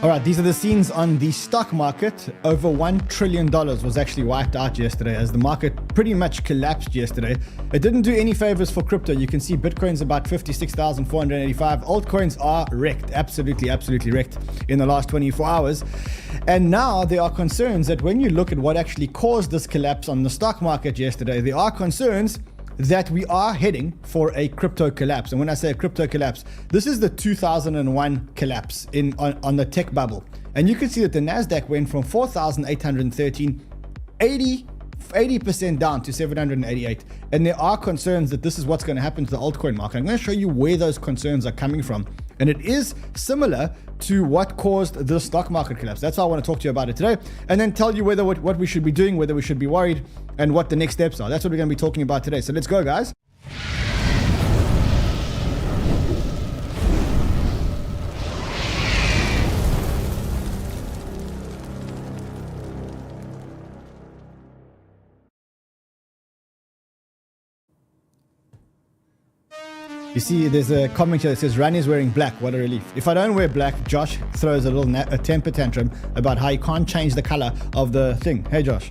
All right, these are the scenes on the stock market. Over $1 trillion was actually wiped out yesterday as the market pretty much collapsed yesterday. It didn't do any favors for crypto. You can see Bitcoin's about 56,485. Altcoins are wrecked, absolutely wrecked in the last 24 hours. And now there are concerns that when you look at what actually caused this collapse on the stock market yesterday, there are concerns that we are heading for a crypto collapse. And when I say a crypto collapse, this is the 2001 collapse on the tech bubble. And you can see that the NASDAQ went from 4,813, 80% down to 788. And there are concerns that this is what's going to happen to the altcoin market. I'm going to show you where those concerns are coming from. And it is similar to what caused the stock market collapse. That's why I want to talk to you about it today. And then tell you whether what we should be doing, whether we should be worried, and what the next steps are. That's what we're going to be talking about today. So let's go, guys. You see, there's a comment here that says, Rani is wearing black. What a relief. If I don't wear black, Josh throws a temper tantrum about how he can't change the color of the thing. Hey, Josh.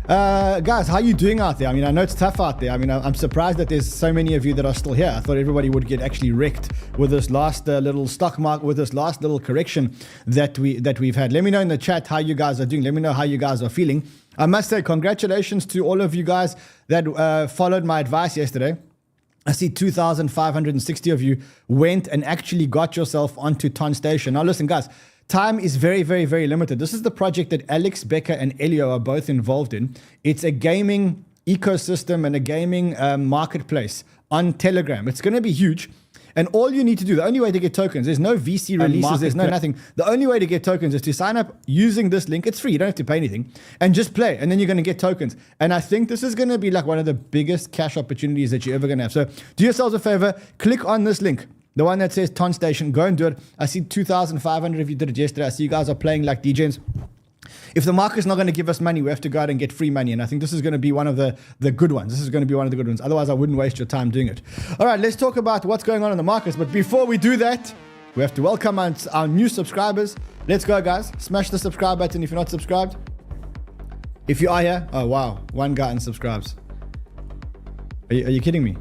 Guys, how are you doing out there? I mean, I know it's tough out there. I mean, I'm surprised that there's so many of you that are still here. I thought everybody would get actually wrecked with this last little stock market, with this last little correction that we've had. Let me know in the chat how you guys are doing. Let me know how you guys are feeling. I must say, congratulations to all of you guys that followed my advice yesterday. I see 2,560 of you went and actually got yourself onto Ton Station. Now listen, guys, time is very limited. This is the project that Alex, Becker, and Elio are both involved in. It's a gaming ecosystem and a gaming marketplace on Telegram. It's going to be huge. And all you need to do, the only way to get tokens, there's no VC releases, there's no nothing. The only way to get tokens is to sign up using this link. It's free, you don't have to pay anything. And just play, and then you're going to get tokens. And I think this is going to be like one of the biggest cash opportunities that you're ever going to have. So do yourselves a favor, click on this link, the one that says Ton Station, go and do it. I see 2,500 of you did it yesterday. I see you guys are playing like DJs. If the market's not going to give us money, we have to go out and get free money. And I think this is going to be one of the good ones. This is going to be one of the good ones. Otherwise, I wouldn't waste your time doing it. All right, let's talk about what's going on in the markets. But before we do that, we have to welcome our new subscribers. Let's go, guys. Smash the subscribe button if you're not subscribed. If you are here, oh, wow. One guy unsubscribes. Are you kidding me?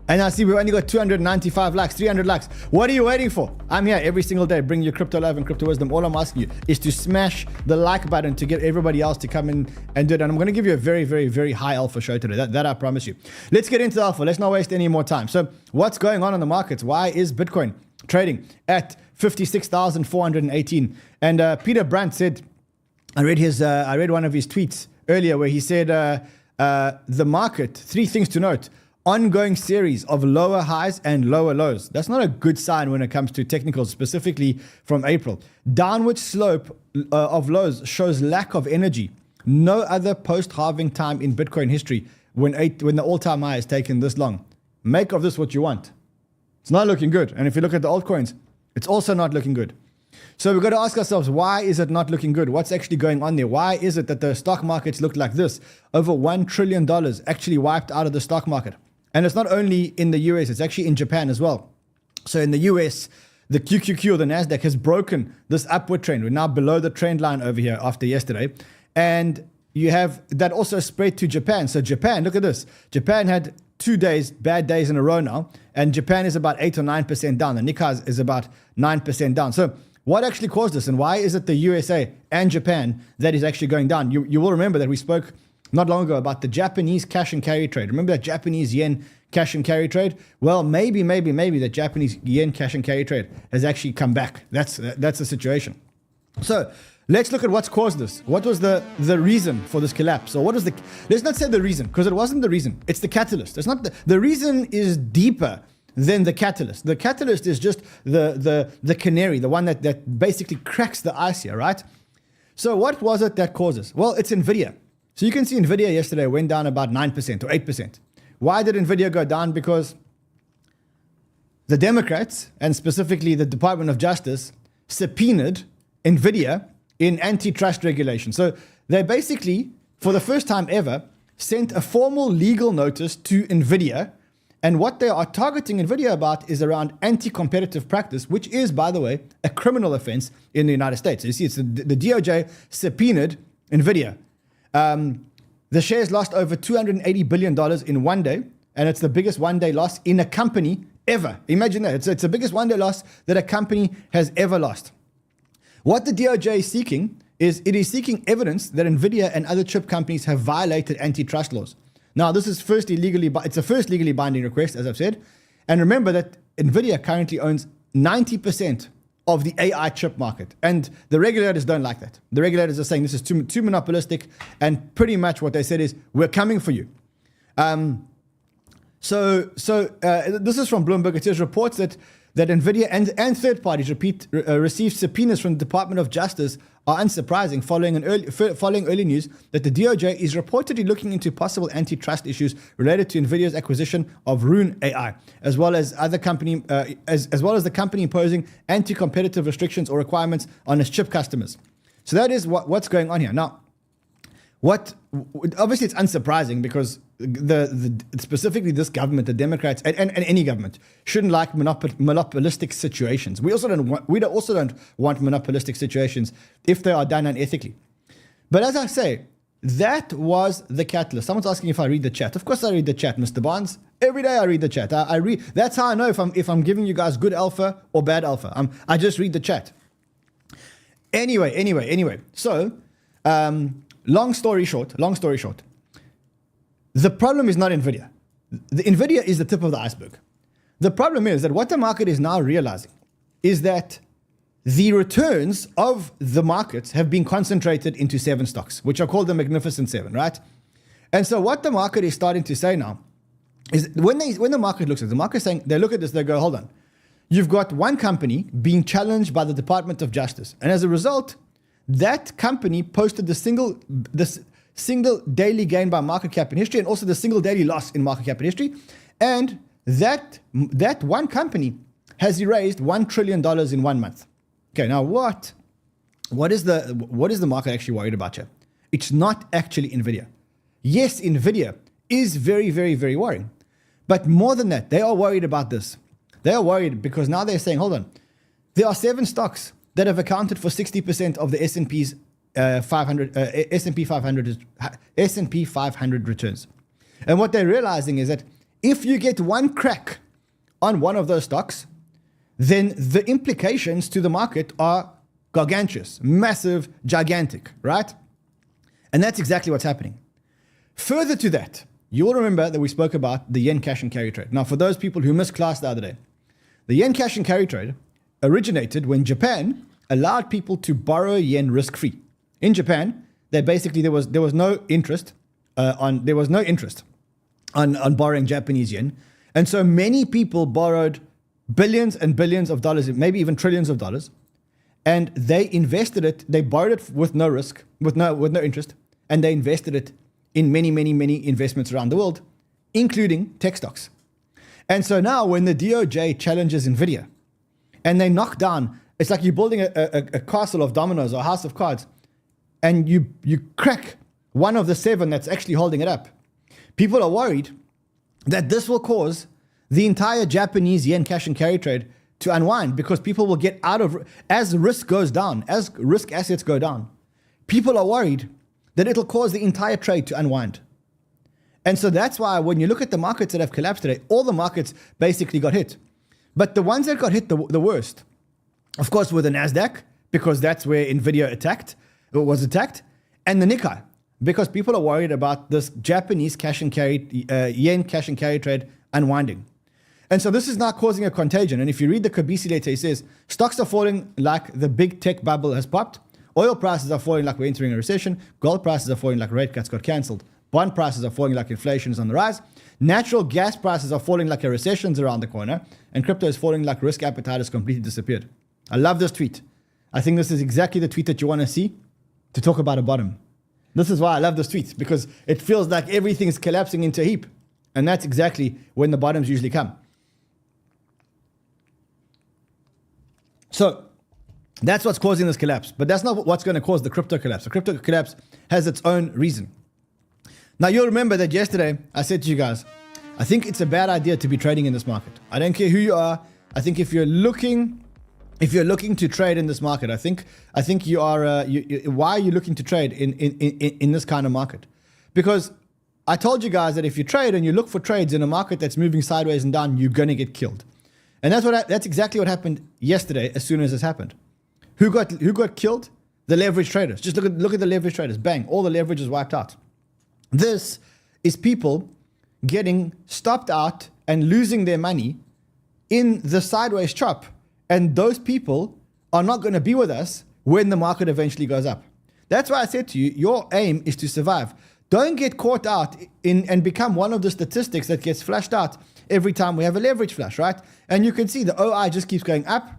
And I see we've only got 295 likes, 300 likes. What are you waiting for? I'm here every single day, bring you crypto love and crypto wisdom. All I'm asking you is to smash the like button to get everybody else to come in and do it. And I'm going to give you a very high alpha show today. That I promise you. Let's get into the alpha. Let's not waste any more time. So what's going on in the markets? Why is Bitcoin trading at 56,418? And Peter Brandt said, I read one of his tweets earlier where he said, the market, three things to note. Ongoing series of lower highs and lower lows. That's not a good sign when it comes to technicals, specifically from April. Downward slope of lows shows lack of energy. No other post-halving time in Bitcoin history when the all-time high has taken this long. Make of this what you want. It's not looking good. And if you look at the altcoins, it's also not looking good. So we've got to ask ourselves, why is it not looking good? What's actually going on there? Why is it that the stock markets look like this? Over $1 trillion actually wiped out of the stock market. And it's not only in the US, it's actually in Japan as well. So in the US, the QQQ or the NASDAQ has broken this upward trend. We're now below the trend line over here after yesterday. And you have that also spread to Japan. So Japan, look at this. Japan had 2 days, bad days in a row now. And Japan is about 8 or 9% down. The Nikkei is about 9% down. So what actually caused this? And why is it the USA and Japan that is actually going down? You will remember that we spoke not long ago about the Japanese cash and carry trade. Remember that Japanese yen cash and carry trade? Well, maybe the Japanese yen cash and carry trade has actually come back. That's the situation. So let's look at what's caused this. What was the reason for this collapse? Or what was let's not say the reason, because it wasn't the reason. It's the catalyst. It's not the reason is deeper than the catalyst. The catalyst is just the canary, the one that basically cracks the ice here, right? So what was it that causes? Well, it's NVIDIA. So you can see NVIDIA yesterday went down about 9% or 8%. Why did NVIDIA go down? Because the Democrats, and specifically the Department of Justice, subpoenaed NVIDIA in antitrust regulation. So they basically, for the first time ever, sent a formal legal notice to NVIDIA And what they are targeting NVIDIA about is around anti-competitive practice, which is, by the way, a criminal offense in the United States. So you see, it's the DOJ subpoenaed NVIDIA. The shares lost over $280 billion in one day, and it's the biggest one-day loss in a company ever. Imagine that. It's the biggest one-day loss that a company has ever lost. What the DOJ is seeking is it is seeking evidence that NVIDIA and other chip companies have violated antitrust laws. Now, this is it's the first legally binding request, as I've said. And remember that NVIDIA currently owns 90% of the AI chip market. And the regulators don't like that. The regulators are saying this is too monopolistic. And pretty much what they said is, we're coming for you. So this is from Bloomberg. It says reports that NVIDIA and third parties received subpoenas from the Department of Justice are unsurprising following early news that the DOJ is reportedly looking into possible antitrust issues related to NVIDIA's acquisition of Rune AI, as well as the company imposing anti-competitive restrictions or requirements on its chip customers. So that is what's going on here. Now, obviously it's unsurprising because specifically this government, the Democrats and any government, shouldn't like monopolistic situations. We also don't want monopolistic situations if they are done unethically. But as I say, that was the catalyst. Someone's asking if I read the chat. Of course I read the chat, Mr. Barnes. Every day I read the chat. I read. That's how I know if I'm giving you guys good alpha or bad alpha. I just read the chat. Anyway. So, long story short. The problem is not NVIDIA. The NVIDIA is the tip of the iceberg. The problem is that what the market is now realizing is that the returns of the markets have been concentrated into 7 stocks, which are called the Magnificent Seven, right? And so what the market is starting to say now is when the market looks at it, the market is saying, they look at this, they go, hold on. You've got one company being challenged by the Department of Justice. And as a result, that company posted the single daily gain by market cap in history and also the single daily loss in market cap in history. And that one company has erased $1 trillion in 1 month. Okay, now what is the market actually worried about here? It's not actually NVIDIA. Yes, NVIDIA is very, very, very worrying. But more than that, they are worried about this. They are worried because now they're saying, hold on, there are 7 stocks that have accounted for 60% of the S&P 500 returns. And what they're realizing is that if you get one crack on one of those stocks, then the implications to the market are gargantuous, massive, gigantic, right? And that's exactly what's happening. Further to that, you'll remember that we spoke about the yen cash and carry trade. Now, for those people who missed class the other day, the yen cash and carry trade originated when Japan allowed people to borrow yen risk-free. In Japan, there was no interest on borrowing Japanese yen, and so many people borrowed billions and billions of dollars, maybe even trillions of dollars, and they invested it. They borrowed it with no risk, with no interest, and they invested it in many investments around the world, including tech stocks. And so now, when the DOJ challenges NVIDIA, and they knock down, it's like you're building a castle of dominoes or a house of cards. And you crack one of the 7 that's actually holding it up. People are worried that this will cause the entire Japanese yen cash and carry trade to unwind because people will get out of, as risk goes down, as risk assets go down, people are worried that it'll cause the entire trade to unwind. And so that's why when you look at the markets that have collapsed today, all the markets basically got hit. But the ones that got hit the worst, of course, were the NASDAQ, because that's where NVIDIA was attacked, and the Nikkei, because people are worried about this Japanese cash and carry, yen cash and carry trade unwinding. And so this is now causing a contagion. And if you read the 𝗕𝗬𝗕𝗬𝗕𝗓 letter, it says, stocks are falling like the big tech bubble has popped. Oil prices are falling like we're entering a recession. Gold prices are falling like rate cuts got cancelled. Bond prices are falling like inflation is on the rise. Natural gas prices are falling like a recession's around the corner. And crypto is falling like risk appetite has completely disappeared. I love this tweet. I think this is exactly the tweet that you want to see to talk about a bottom. This is why I love this tweet, because it feels like everything is collapsing into a heap. And that's exactly when the bottoms usually come. So that's what's causing this collapse. But that's not what's going to cause the crypto collapse. The crypto collapse has its own reason. Now, you'll remember that yesterday I said to you guys, I think it's a bad idea to be trading in this market. I don't care who you are. I think if you're looking to trade in this market, I think you are. Why are you looking to trade in this kind of market? Because I told you guys that if you trade and you look for trades in a market that's moving sideways and down, you're going to get killed. And that's exactly what happened yesterday. As soon as this happened, who got killed? The leverage traders. Just look at the leverage traders. Bang! All the leverage is wiped out. This is people getting stopped out and losing their money in the sideways chop. And those people are not going to be with us when the market eventually goes up. That's why I said to you, your aim is to survive. Don't get caught out in and become one of the statistics that gets flashed out every time we have a leverage flash, right? And you can see the OI just keeps going up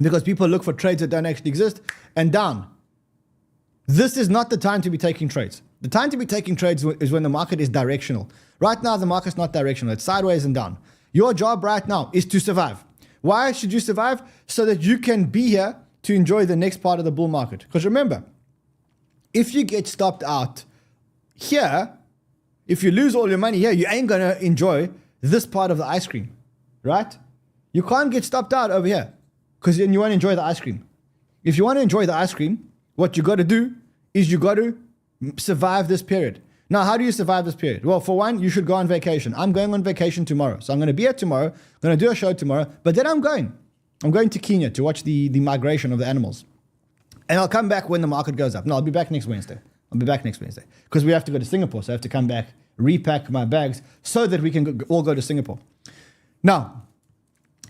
because people look for trades that don't actually exist, and down. This is not the time to be taking trades. The time to be taking trades is when the market is directional. Right now, the market's not directional. It's sideways and down. Your job right now is to survive. Why should you survive? So that you can be here to enjoy the next part of the bull market. Because remember, if you get stopped out here, if you lose all your money here, you ain't going to enjoy this part of the ice cream, right? You can't get stopped out over here because then you won't enjoy the ice cream. If you want to enjoy the ice cream, what you got to do is you got to survive this period. Now, how do you survive this period? Well, for one, you should go on vacation. I'm going on vacation tomorrow. So I'm going to be here tomorrow. I'm going to do a show tomorrow. But then I'm going to Kenya to watch the migration of the animals. And I'll come back when the market goes up. No, I'll be back next Wednesday. Because we have to go to Singapore. So I have to come back, repack my bags so that we can all go to Singapore. Now,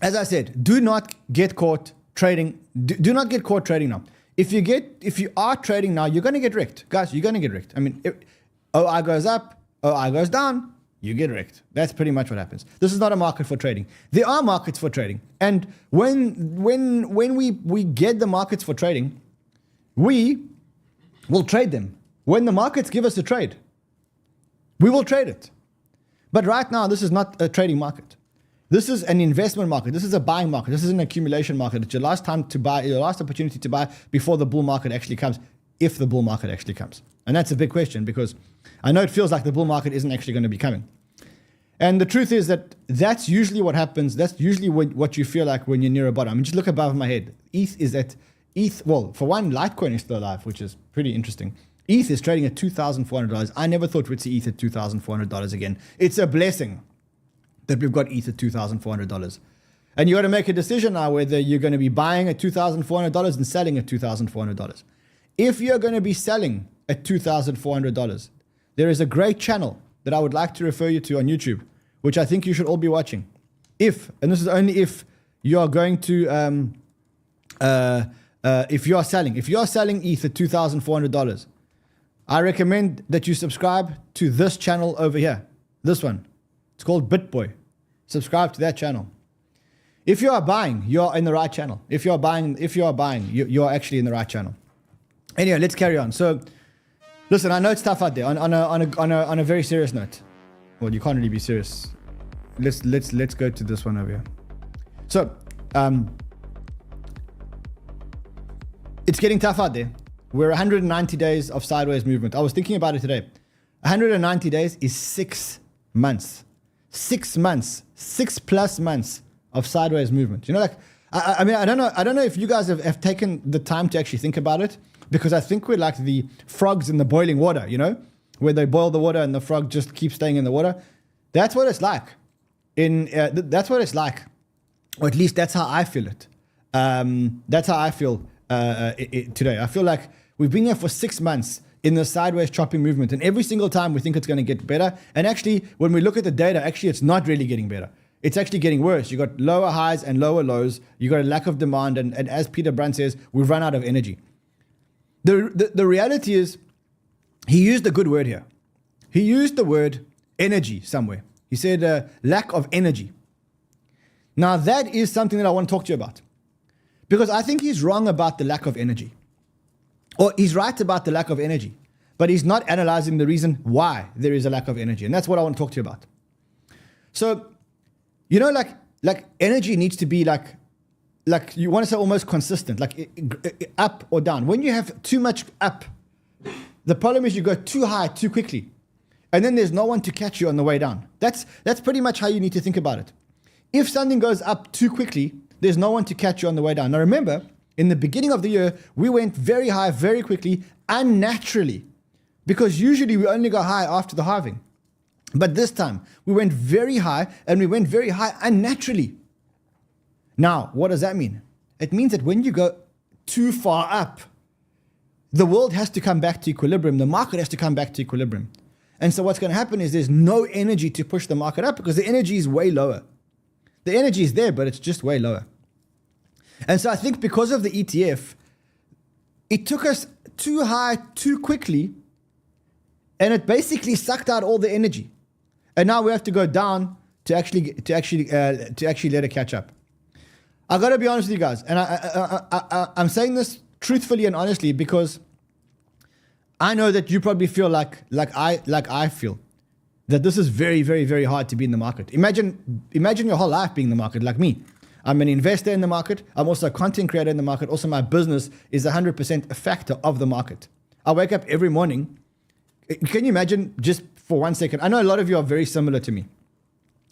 as I said, do not get caught trading. Do not get caught trading now. If you are trading now, you're going to get wrecked. Guys, you're going to get wrecked. I mean, OI goes up, OI goes down, you get wrecked. That's pretty much what happens. This is not a market for trading. There are markets for trading. And when we get the markets for trading, we will trade them. When the markets give us a trade, we will trade it. But right now, this is not a trading market. This is an investment market. This is a buying market. This is an accumulation market. It's your last time to buy, your last opportunity to buy before the bull market actually comes, if the bull market actually comes. And that's a big question because I know it feels like the bull market isn't actually going to be coming. And the truth is that that's usually what happens. That's usually what you feel like when you're near a bottom. I mean, just look above my head. Well, for one, Litecoin is still alive, which is pretty interesting. ETH is trading at $2,400. I never thought we'd see ETH at $2,400 again. It's a blessing that we've got ETH at $2,400. And you got to make a decision now whether you're going to be buying at $2,400 and selling at $2,400. If you're going to be selling at $2,400, there is a great channel that I would like to refer you to on YouTube, which I think you should all be watching. And this is only if you are going to, if you are selling ETH at $2,400, I recommend that you subscribe to this channel over here. This one. It's called BitBoy. Subscribe to that channel. If you are buying, you're in the right channel. If you are buying, you're actually in the right channel. Anyway, let's carry on. So, listen, I know it's tough out there. On a very serious note. Well, you can't really be serious. Let's go to this one over here. So, it's getting tough out there. We're 190 days of sideways movement. I was thinking about it today. 190 days is 6 months. 6 months, 6+ months of sideways movement. You know, like, I mean, I don't know if you guys have taken the time to actually think about it, because I think we're like the frogs in the boiling water, you know, where they boil the water and the frog just keeps staying in the water. That's what it's like. That's what it's like. Or at least that's how I feel it. That's how I feel today. I feel like we've been here for 6 months in the sideways chopping movement, and every single time we think it's going to get better. And actually, when we look at the data, actually it's not really getting better. It's actually getting worse. You got lower highs and lower lows. You got a lack of demand, and as 𝗕𝗬𝗕𝗏 says, we've run out of energy. The reality is, he used a good word here. He used the word energy somewhere. He said lack of energy. Now that is something that I want to talk to you about, because I think he's wrong about the lack of energy. Or he's right about the lack of energy, but he's not analyzing the reason why there is a lack of energy. And that's what I want to talk to you about. So, you know, like energy needs to be like you want to say almost consistent, like up or down. When you have too much up, the problem is you go too high too quickly. and then there's no one to catch you on the way down. That's pretty much how you need to think about it. If something goes up too quickly, there's no one to catch you on the way down. Now remember, in the beginning of the year, we went very high very quickly, unnaturally, because usually we only go high after the halving. But this time, we went very high, and we went very high unnaturally. Now, what does that mean? It means that when you go too far up, the world has to come back to equilibrium. The market has to come back to equilibrium. And so what's going to happen is there's no energy to push the market up because the energy is way lower. The energy is there, but it's just way lower. And so I think because of the ETF, it took us too high too quickly, and it basically sucked out all the energy. And now we have to go down to actually let it catch up. I got to be honest with you guys, and I'm saying this truthfully and honestly because I know that you probably feel like I feel that this is very, very, very hard to be in the market. Imagine your whole life being in the market like me. I'm an investor in the market. I'm also a content creator in the market. Also, my business is 100% a factor of the market. I wake up every morning. Can you imagine, just for 1 second? I know a lot of you are very similar to me.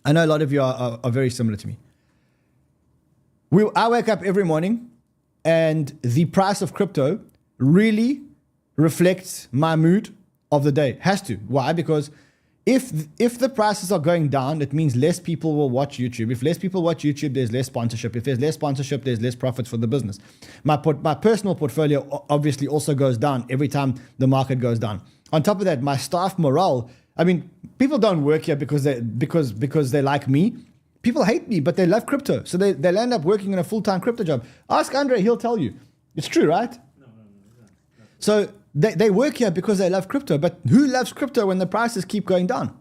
Are very similar to me. I wake up every morning, and the price of crypto really reflects my mood of the day. Has to. Why? Because if the prices are going down, it means less people will watch YouTube. If less people watch YouTube, there's less sponsorship. If there's less sponsorship, there's less profits for the business. My personal portfolio obviously also goes down every time the market goes down. On top of that, my staff morale, I mean, people don't work here because they like me. People hate me, but they love crypto. So they'll end up working in a full-time crypto job. Ask Andre, he'll tell you. It's true, right? No. So they work here because they love crypto, but who loves crypto when the prices keep going down?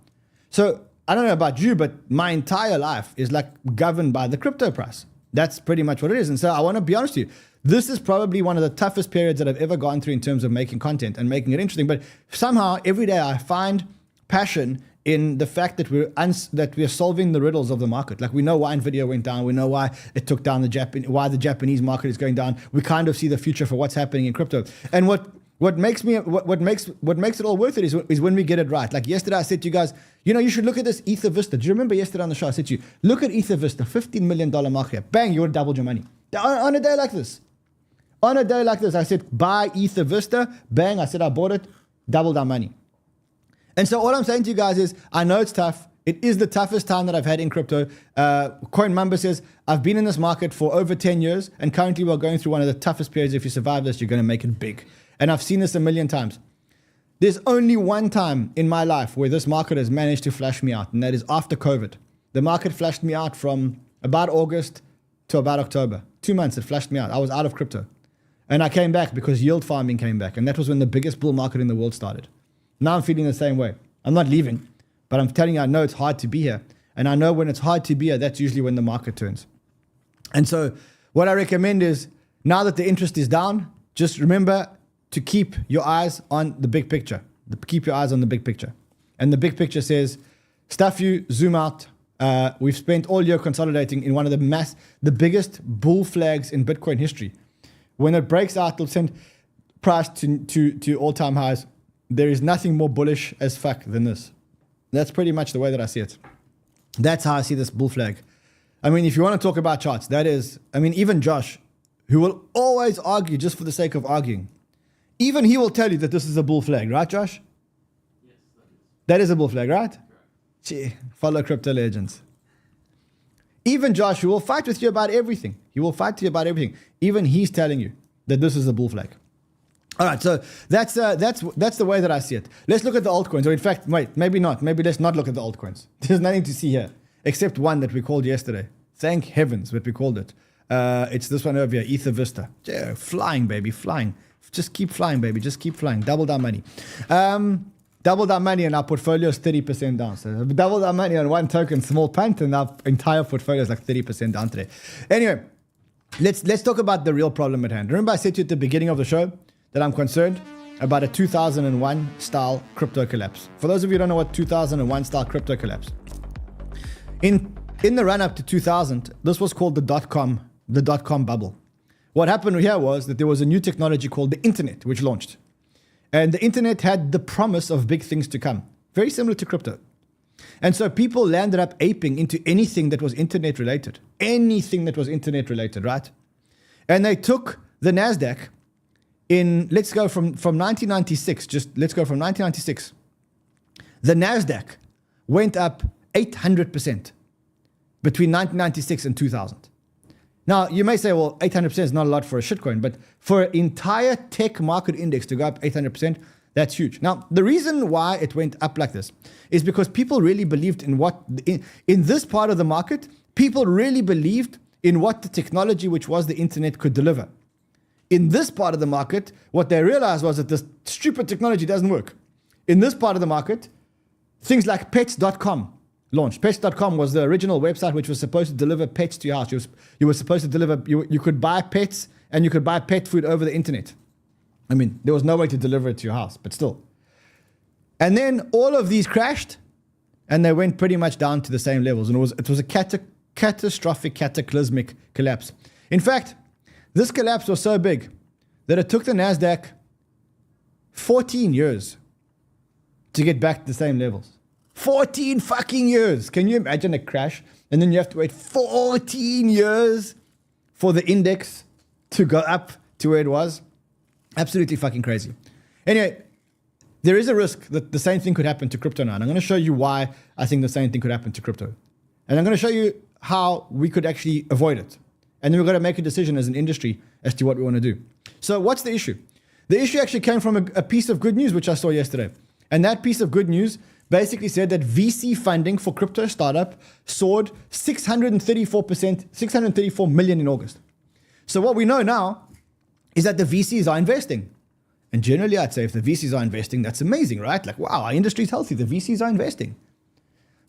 So I don't know about you, but my entire life is like governed by the crypto price. That's pretty much what it is. And so I want to be honest with you. This is probably one of the toughest periods that I've ever gone through in terms of making content and making it interesting. But somehow every day I find passion in the fact that we're solving the riddles of the market. Like we know why Nvidia went down. We know why it took down why the Japanese market is going down. We kind of see the future for what's happening in crypto. And what makes it all worth it is when we get it right. Like yesterday I said to you guys, you should look at this 𝗕𝗬𝗕𝗏. Do you remember yesterday on the show I said to you, look at 𝗕𝗬𝗕𝗏, $15 million market cap. Bang, you would have doubled your money. On a day like this. On a day like this, I said, buy 𝗕𝗬𝗕𝗏. Bang, I said I bought it, doubled our money. And so all I'm saying to you guys is, I know it's tough. It is the toughest time that I've had in crypto. 𝗏𝗏𝗏𝗏 says, I've been in this market for over 10 years, and currently we're going through one of the toughest periods. If you survive this, you're going to make it big. And I've seen this a million times. There's only one time in my life where this market has managed to flash me out, and that is after COVID. The market flashed me out from about August to about October. 2 months, it flashed me out. I was out of crypto. And I came back because yield farming came back, and that was when the biggest bull market in the world started. Now I'm feeling the same way. I'm not leaving, but I'm telling you, I know it's hard to be here. And I know when it's hard to be here, that's usually when the market turns. And so what I recommend is, now that the interest is down, just remember to keep your eyes on the big picture. Keep your eyes on the big picture. And the big picture says, stuff you, zoom out. We've spent all year consolidating in one of the biggest bull flags in Bitcoin history. When it breaks out, it'll send price to all-time highs. There is nothing more bullish as fuck than this. That's pretty much the way that I see it. That's how I see this bull flag. I mean, if you want to talk about charts, even Josh, who will always argue just for the sake of arguing, even he will tell you that this is a bull flag, right, Josh? Yes, that is. That is a bull flag, right? Correct. Gee, follow crypto legends. Even Josh, who will fight with you about everything. He will fight to you about everything. Even he's telling you that this is a bull flag. All right, so that's the way that I see it. Let's look at the altcoins. Or in fact, wait, maybe not. Maybe let's not look at the altcoins. There's nothing to see here, except one that we called yesterday. Thank heavens that we called it. It's this one over here, 𝗕𝗬𝗕𝗏. Yeah, flying, baby, flying. Just keep flying, baby. Just keep flying. Doubled our money. Doubled our money and our portfolio is 30% down. So we doubled our money on one token, small punt, and our entire portfolio is like 30% down today. Anyway, let's talk about the real problem at hand. Remember I said to you at the beginning of the show that I'm concerned about a 2001 style crypto collapse. For those of you who don't know what 2001 style crypto collapse. In the run up to 2000, this was called the dot-com bubble. What happened here was that there was a new technology called the internet, which launched. And the internet had the promise of big things to come. very similar to crypto. And so people landed up aping into anything that was internet related. Anything that was internet related, right? And they took the NASDAQ let's go from 1996, let's go from 1996. The NASDAQ went up 800% between 1996 and 2000. Now, you may say, well, 800% is not a lot for a shitcoin, but for an entire tech market index to go up 800%, that's huge. Now, the reason why it went up like this is because people really believed in this part of the market, people really believed in what the technology, which was the internet, could deliver. In this part of the market, what they realized was that this stupid technology doesn't work. In this part of the market, things like pets.com launched. Pets.com was the original website which was supposed to deliver pets to your house. You were supposed to deliver, you could buy pets and you could buy pet food over the internet. I mean, there was no way to deliver it to your house, but still. And then all of these crashed and they went pretty much down to the same levels. And it was a catastrophic, cataclysmic collapse. In fact, this collapse was so big that it took the NASDAQ 14 years to get back to the same levels. 14 fucking years. Can you imagine a crash? And then you have to wait 14 years for the index to go up to where it was. Absolutely fucking crazy. Anyway, there is a risk that the same thing could happen to crypto now. And I'm going to show you why I think the same thing could happen to crypto. And I'm going to show you how we could actually avoid it. And then we've got to make a decision as an industry as to what we want to do. So what's the issue? The issue actually came from a piece of good news, which I saw yesterday. And that piece of good news basically said that VC funding for crypto startup soared 634%, 634 million in August. So what we know now is that the VCs are investing. And generally I'd say if the VCs are investing, that's amazing, right? Like, wow, our industry is healthy. The VCs are investing.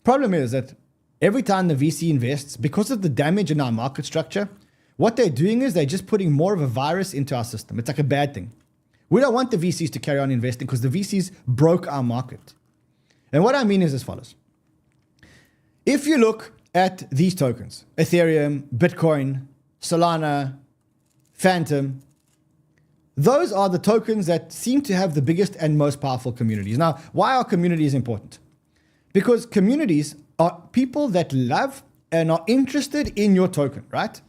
Problem is that every time the VC invests, because of the damage in our market structure, what they're doing is they're just putting more of a virus into our system. It's like a bad thing. We don't want the VCs to carry on investing because the VCs broke our market. And what I mean is as follows. If you look at these tokens, Ethereum, Bitcoin, Solana, Phantom, those are the tokens that seem to have the biggest and most powerful communities. Now, why are communities important? Because communities are people that love and are interested in your token, right?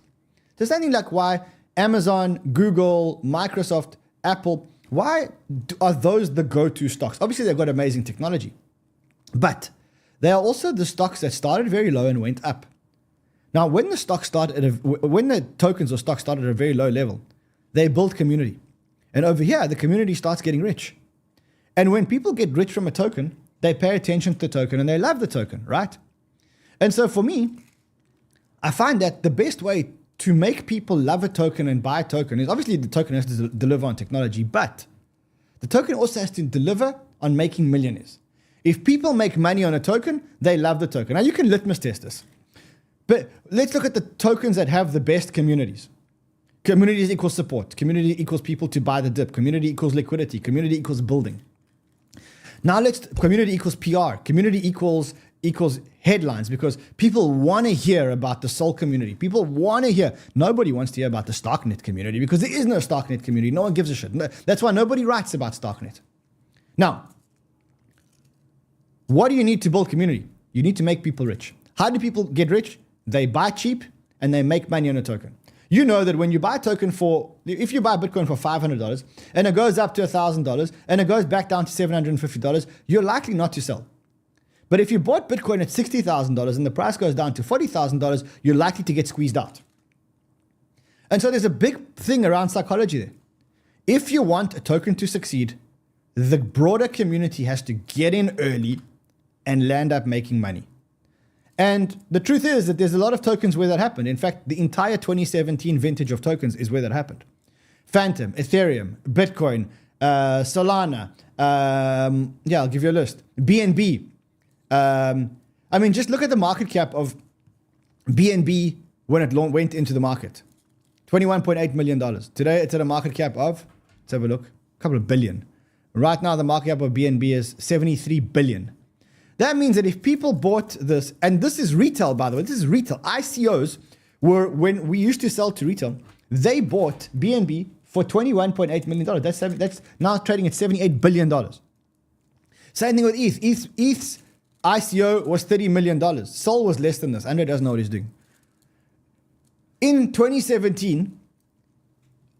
There's something like why Amazon, Google, Microsoft, Apple, why are those the go-to stocks? Obviously, they've got amazing technology, but they are also the stocks that started very low and went up. Now, when the tokens or stocks started at a very low level, they build community. And over here, the community starts getting rich. And when people get rich from a token, they pay attention to the token and they love the token, right? And so for me, I find that the best way to make people love a token and buy a token is obviously the token has to deliver on technology, but the token also has to deliver on making millionaires. If people make money on a token, they love the token. Now you can litmus test this, but let's look at the tokens that have the best communities. Communities equals support. Community equals people to buy the dip. Community equals liquidity. Community equals building. Now community equals PR. Community equals headlines because people want to hear about the Sol community. People want to hear. Nobody wants to hear about the Starknet community because there is no Starknet community. No one gives a shit. That's why nobody writes about Starknet. Now, what do you need to build community? You need to make people rich. How do people get rich? They buy cheap and they make money on a token. You know that when you buy a token if you buy Bitcoin for $500 and it goes up to $1,000 and it goes back down to $750, you're likely not to sell. But if you bought Bitcoin at $60,000 and the price goes down to $40,000, you're likely to get squeezed out. And so there's a big thing around psychology there. If you want a token to succeed, the broader community has to get in early and land up making money. And the truth is that there's a lot of tokens where that happened. In fact, the entire 2017 vintage of tokens is where that happened. Phantom, Ethereum, Bitcoin, Solana, I'll give you a list. BNB. Just look at the market cap of BNB when it went into the market. $21.8 million. Today, it's at a market cap of, let's have a look, a couple of billion. Right now, the market cap of BNB is 73 billion. That means that if people bought this, and this is retail, by the way, this is retail. ICOs were, when we used to sell to retail, they bought BNB for $21.8 million. That's now trading at $78 billion. Same thing with ETH. ETH's ICO was $30 million. Sol was less than this. Andre doesn't know what he's doing. In 2017,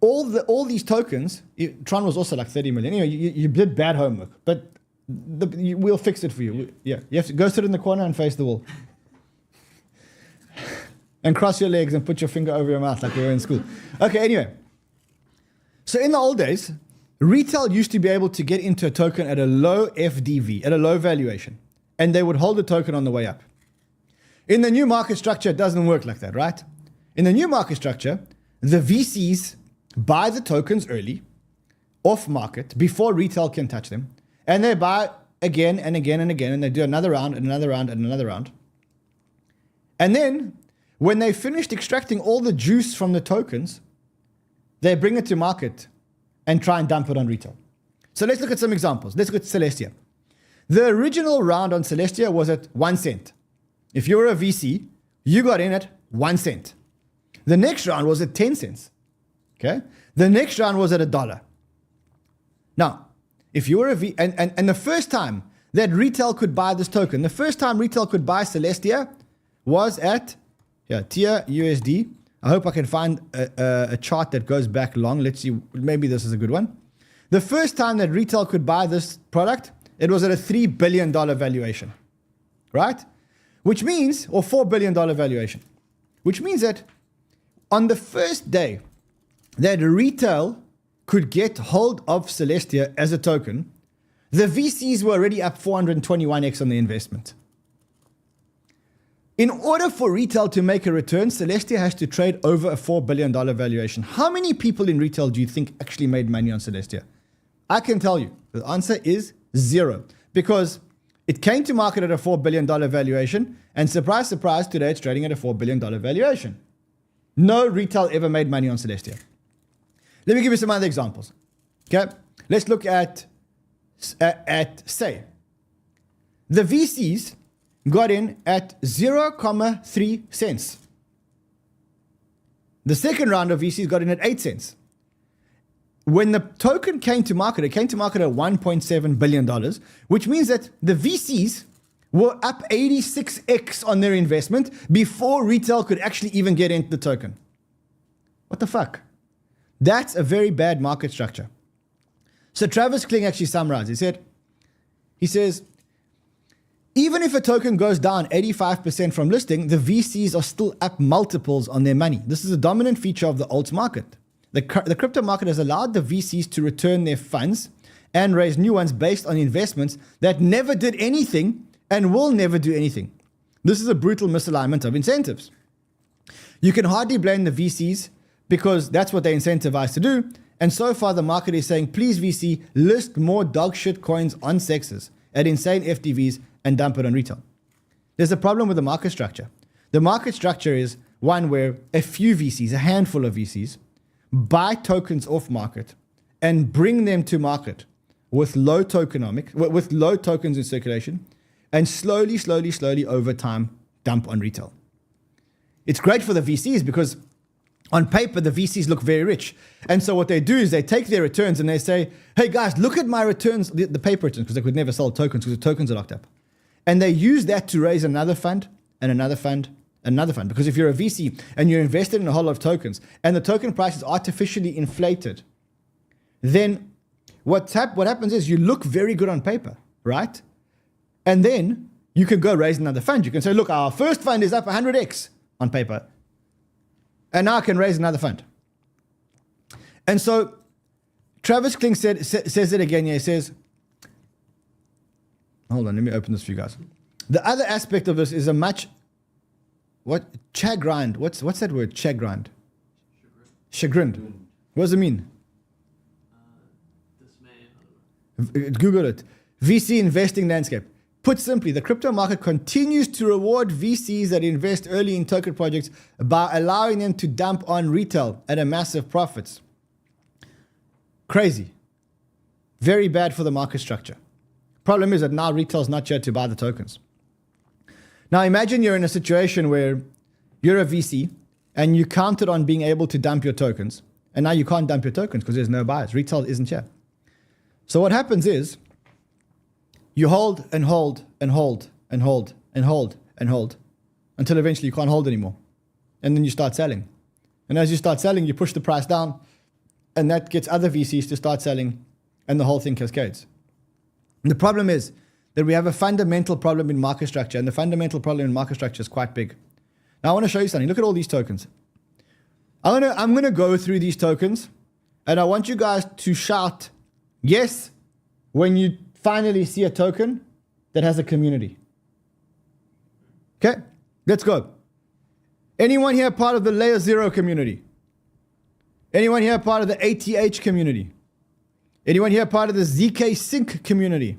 all these tokens, Tron was also like 30 million. Anyway, you did bad homework, but we'll fix it for you. Yeah, you have to go sit in the corner and face the wall. And cross your legs and put your finger over your mouth like we were in school. Okay, anyway. So in the old days, retail used to be able to get into a token at a low FDV, at a low valuation. And they would hold the token on the way up. In the new market structure, it doesn't work like that, right? In the new market structure, the VCs buy the tokens early, off market, before retail can touch them. And they buy again and again and again, and they do another round and another round and another round. And then, when they finished extracting all the juice from the tokens, they bring it to market and try and dump it on retail. So let's look at some examples. Let's look at 𝗕𝗓𝗓. The original round on 𝗕𝗓𝗓 was at 1 cent. If you were a VC, you got in at 1 cent. The next round was at 10 cents. Okay? The next round was at $1. Now, if you were a and the first time that retail could buy this token, the first time retail could buy 𝗕𝗓𝗓 was at TIA USD. I hope I can find a chart that goes back long. Let's see, maybe this is a good one. The first time that retail could buy this product, it was at a $3 billion valuation, right? Which means, or $4 billion valuation, which means that on the first day that retail could get hold of 𝗕𝗓𝗓 as a token, the VCs were already up 421x on the investment. In order for retail to make a return, 𝗕𝗓𝗓 has to trade over a $4 billion valuation. How many people in retail do you think actually made money on 𝗕𝗓𝗓? I can tell you, the answer is 0. Because it came to market at a $4 billion valuation, and surprise, surprise, today it's trading at a $4 billion valuation. No retail ever made money on 𝗕𝗓𝗓. Let me give you some other examples. Okay, let's look at say. The VCs got in at 0.3 cents. The second round of VCs got in at 8 cents. When the token came to market, it came to market at $1.7 billion, which means that the VCs were up 86x on their investment before retail could actually even get into the token. What the fuck? That's a very bad market structure. So Travis Kling actually summarized. He says, even if a token goes down 85% from listing, the VCs are still up multiples on their money. This is a dominant feature of the alts market. The crypto market has allowed the VCs to return their funds and raise new ones based on investments that never did anything and will never do anything. This is a brutal misalignment of incentives. You can hardly blame the VCs because that's what they're incentivized to do. And so far the market is saying, please VC, list more dog shit coins on sexes at insane FDVs and dump it on retail. There's a problem with the market structure. The market structure is one where a few VCs, a handful of VCs, buy tokens off market and bring them to market with low tokens in circulation and slowly over time dump on retail. It's great for the VCs because on paper, the VCs look very rich. And so what they do is they take their returns and they say, hey guys, look at my returns, the paper returns, because they could never sell tokens because the tokens are locked up. And they use that to raise another fund and another fund, another fund. Because if you're a VC and you're invested in a whole lot of tokens and the token price is artificially inflated, then what happens is you look very good on paper, right? And then you can go raise another fund. You can say, look, our first fund is up 100x on paper. And now I can raise another fund. And so Travis Kling says it again. Yeah, he says, hold on, let me open this for you guys. The other aspect of this is a much, chagrined. What's that word? Chagrined. Chagrined. What does it mean? Google it. VC investing landscape. Put simply, the crypto market continues to reward VCs that invest early in token projects by allowing them to dump on retail at a massive profits. Crazy. Very bad for the market structure. Problem is that now retail's not here to buy the tokens. Now imagine you're in a situation where you're a VC and you counted on being able to dump your tokens, and now you can't dump your tokens because there's no buyers. Retail isn't here. So what happens is, You hold and hold and hold and hold and hold and hold until eventually you can't hold anymore. And then you start selling. And as you start selling, you push the price down, and that gets other VCs to start selling, and the whole thing cascades. And the problem is that we have a fundamental problem in market structure, and the fundamental problem in market structure is quite big. Now I want to show you something. Look at all these tokens. I'm going to go through these tokens, and I want you guys to shout yes when you finally see a token that has a community. Okay, let's go. Anyone here part of the Layer 0 community? Anyone here part of the ATH community? Anyone here part of the ZK Sync community?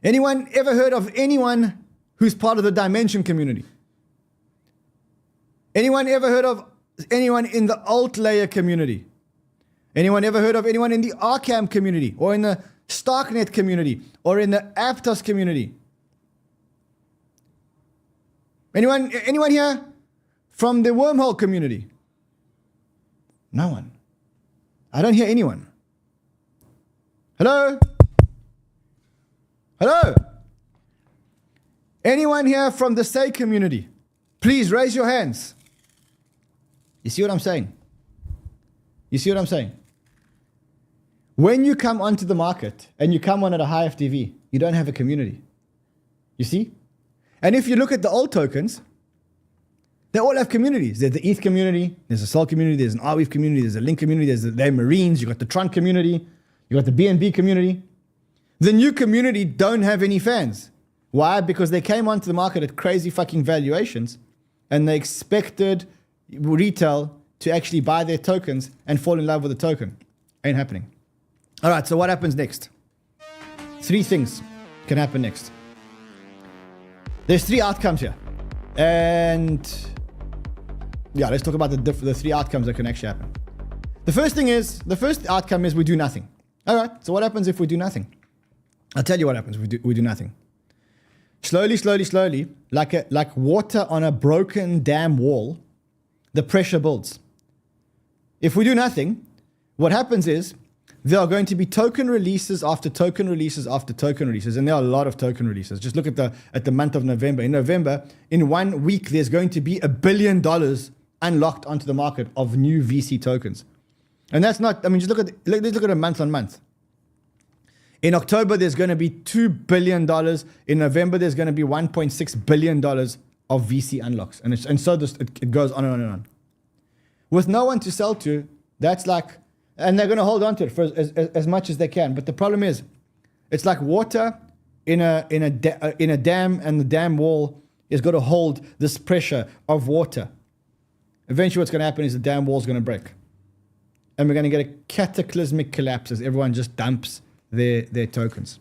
Anyone ever heard of anyone who's part of the Dimension community? Anyone ever heard of anyone in the alt layer community? Anyone ever heard of anyone in the Arkham community, or in the Starknet community, or in the Aptos community? Anyone here from the Wormhole community? No one. I don't hear anyone. Hello? Hello? Anyone here from the Say community? Please raise your hands. You see what I'm saying? You see what I'm saying? When you come onto the market and you come on at a high FTV, you don't have a community. You see? And if you look at the old tokens, they all have communities. There's the ETH community, there's a Sol community, there's an Arweave community, there's a Link community, there's the Marines, you got the Tron community, you got the BNB community. The new community don't have any fans. Why? Because they came onto the market at crazy fucking valuations, and they expected retail to actually buy their tokens and fall in love with the token. Ain't happening. All right, so what happens next? 3 things can happen next. There's 3 outcomes here. And yeah, let's talk about the 3 outcomes that can actually happen. The first outcome is we do nothing. All right, so what happens if we do nothing? I'll tell you what happens if we do nothing. Slowly, like water on a broken dam wall, the pressure builds. If we do nothing, what happens is there are going to be token releases after token releases after token releases, and there are a lot of token releases. Just look at the month of November. In November, in 1 week, there's going to be $1 billion unlocked onto the market of new VC tokens. And that's not, I mean, just let's look at a month on month. In October, there's going to be $2 billion. In November, there's going to be $1.6 billion of VC unlocks. And so it goes on and on and on. With no one to sell to, that's like, and they're going to hold on to it for as much as they can. But the problem is, it's like water in a dam, and the dam wall is going to hold this pressure of water. Eventually what's going to happen is the dam wall is going to break. And we're going to get a cataclysmic collapse as everyone just dumps their tokens.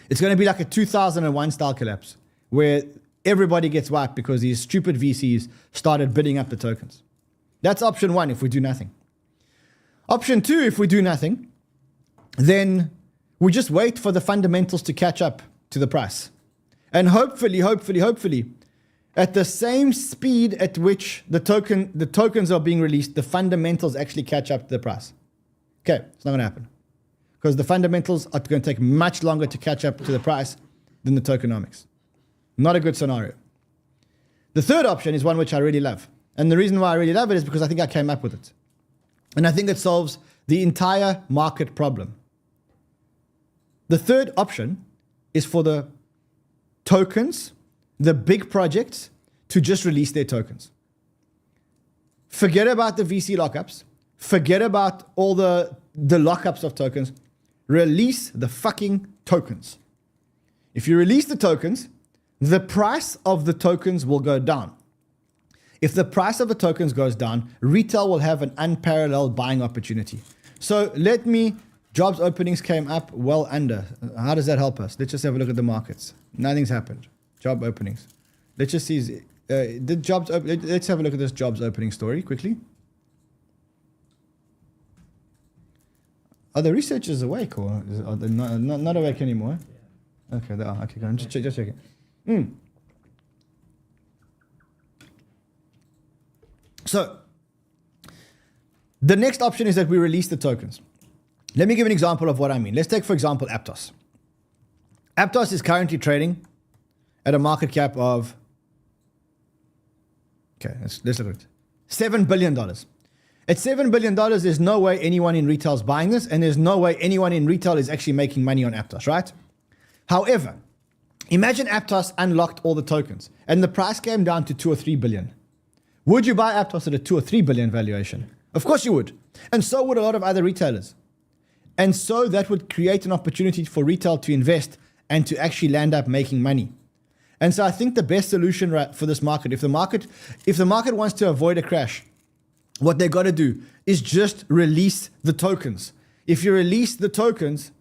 It's going to be like a 2001 style collapse where everybody gets wiped because these stupid VCs started bidding up the tokens. That's option 1 if we do nothing. Option 2, if we do nothing, then we just wait for the fundamentals to catch up to the price. And hopefully, at the same speed at which the tokens are being released, the fundamentals actually catch up to the price. Okay, it's not going to happen. Because the fundamentals are going to take much longer to catch up to the price than the tokenomics. Not a good scenario. The third option is one which I really love. And the reason why I really love it is because I think I came up with it. And I think it solves the entire market problem. The third option is for the tokens, the big projects, to just release their tokens. Forget about the VC lockups. Forget about all the lockups of tokens. Release the fucking tokens. If you release the tokens, the price of the tokens will go down. If the price of the tokens goes down, retail will have an unparalleled buying opportunity. So jobs openings came up well under. How does that help us? Let's just have a look at the markets. Nothing's happened. Job openings. Let's just see, let's have a look at this jobs opening story quickly. Are the researchers awake or are they not awake anymore? Okay, they are. Okay, I'm just checking. So, the next option is that we release the tokens. Let me give an example of what I mean. Let's take, for example, Aptos. Aptos is currently trading at a market cap of, okay, let's look at it. $7 billion. At $7 billion, there's no way anyone in retail is buying this, and there's no way anyone in retail is actually making money on Aptos, right? However, imagine Aptos unlocked all the tokens and the price came down to 2 or 3 billion. Would you buy Aptos at a 2 or 3 billion valuation? Of course you would. And so would a lot of other retailers. And so that would create an opportunity for retail to invest and to actually land up making money. And so I think the best solution for this market, if the market wants to avoid a crash, what they got to do is just release the tokens. If you release the tokens,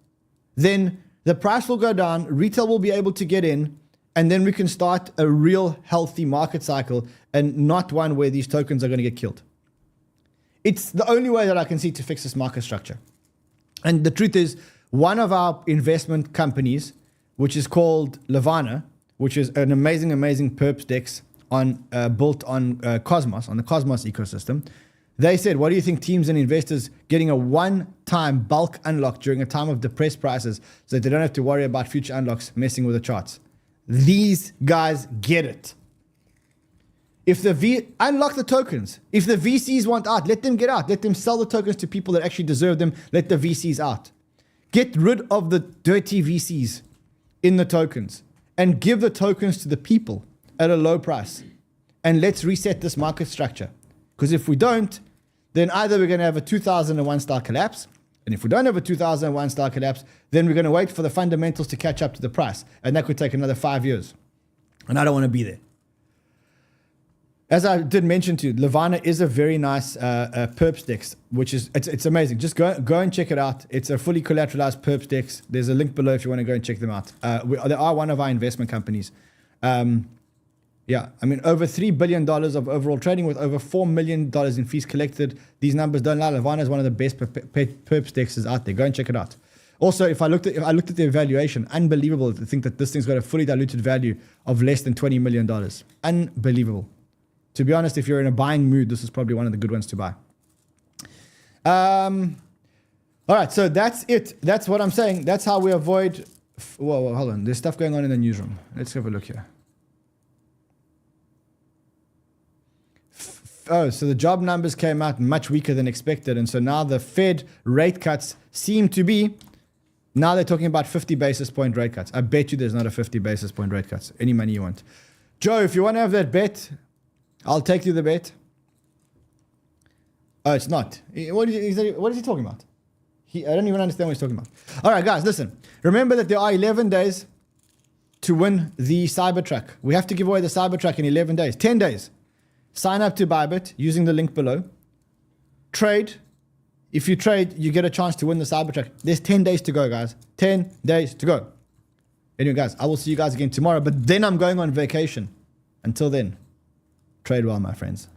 then the price will go down, retail will be able to get in, and then we can start a real healthy market cycle and not one where these tokens are going to get killed. It's the only way that I can see to fix this market structure. And the truth is, one of our investment companies, which is called 𝗕𝗓𝗓, which is an amazing perps DEX built on Cosmos, on the Cosmos ecosystem, they said, what do you think teams and investors getting a one-time bulk unlock during a time of depressed prices so that they don't have to worry about future unlocks messing with the charts? These guys get it. If unlock the tokens. If the VCs want out, let them get out. Let them sell the tokens to people that actually deserve them. Let the VCs out. Get rid of the dirty VCs in the tokens and give the tokens to the people at a low price. And let's reset this market structure. Because if we don't, then either we're going to have a 2001 style collapse. And if we don't have a 2001 style collapse, then we're going to wait for the fundamentals to catch up to the price. And that could take another 5 years. And I don't want to be there. As I did mention to you, 𝗕𝗓𝗓 is a very nice perps DEX, which is, it's amazing. Just go and check it out. It's a fully collateralized perps DEX. There's a link below if you want to go and check them out. They are one of our investment companies. Yeah, I mean, over $3 billion of overall trading with over $4 million in fees collected. These numbers don't lie. 𝗕𝗓𝗓 is one of the best perps DEXs out there. Go and check it out. Also, if I looked at the valuation, unbelievable to think that this thing's got a fully diluted value of less than $20 million. Unbelievable. To be honest, if you're in a buying mood, this is probably one of the good ones to buy. All right, so that's it. That's what I'm saying. That's how we avoid... Whoa, hold on. There's stuff going on in the newsroom. Let's have a look here. Oh, so the job numbers came out much weaker than expected. And so now the Fed rate cuts seem to be... Now they're talking about 50 basis point rate cuts. I bet you there's not a 50 basis point rate cuts. Any money you want. Joe, if you want to have that bet... I'll take you the bet. Oh, it's not. What is he talking about? I don't even understand what he's talking about. All right, guys, listen. Remember that there are 11 days to win the Cybertruck. We have to give away the Cybertruck in 11 days. 10 days. Sign up to Bybit using the link below. Trade. If you trade, you get a chance to win the Cybertruck. There's 10 days to go, guys. 10 days to go. Anyway, guys, I will see you guys again tomorrow, but then I'm going on vacation. Until then. Trade well, my friends.